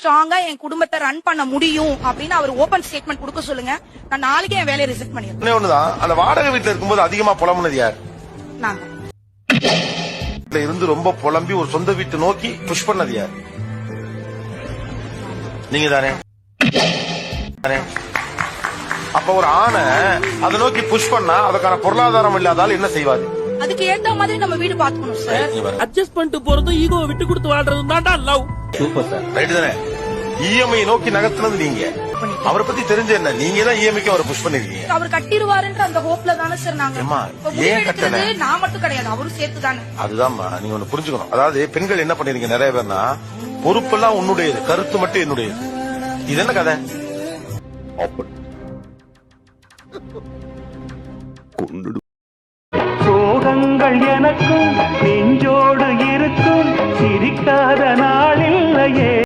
ஸ்ட்ராங்கா என் குடும்பத்தை ரன் பண்ண முடியும் அப்படின்னு அவர் ஓபன் ஸ்டேட்மெண்ட் கொடுக்க சொல்லுங்க. நான் நாளைக்கே என் வேலையை ரிசைன் பண்ணிடுறேன். ஒண்ணுதான், அந்த வாடகை வீட்டுல இருக்கும்போது அதிகமா புலம்புனது யார்? நாங்க இருந்து ரொம்ப புலம்பி ஒரு சொந்த வீட்டை நோக்கி புஷ் பண்ணது யார்? நீங்க தானே. அப்ப ஒரு ஆணை அதை நோக்கி புஷ் பண்ணா அதுக்கான பொருளாதாரம் இல்லாதால் என்ன செய்வாரு? அதுக்கு ஏத்த மாதிரி நம்ம வீடு பாத்துக்கணும் சார். அட்ஜஸ்ட் பண்ணிட்டு போறது ஈகோ விட்டு கொடுத்து வாழ்றது தான்டா லவ். Super sir. ரைட் தானே. இஎம்ஐ நோக்கி நகர்த்துனது நீங்க. அவரை பத்தி தெரிஞ்ச என்ன, நீங்க தான் இஎம்ஐக்கு அவரை புஷ் பண்ணிருக்கீங்க. அவர் கட்டிடுவாருன்ற அந்த ஹோப்ல தானே சார் நாங்க. ஏன் கட்டல? நான் மட்டும் கிடையாது, அவரும் சேர்த்து தானே. அதுதான்மா நீங்க ஒண்ணு புரிஞ்சுக்கணும். அதாவது பெண்கள் என்ன பண்ணிருக்கீங்க நிறைய பேர்னா, பொறுப்பெல்லாம் உன்னுடையது, கருத்து மட்டும் என்னுடையது. இது என்ன கதை? சோகங்கள் எனக்கும் நெஞ்சோடு இருக்கும், சிரிக்காத நாளில்லையே.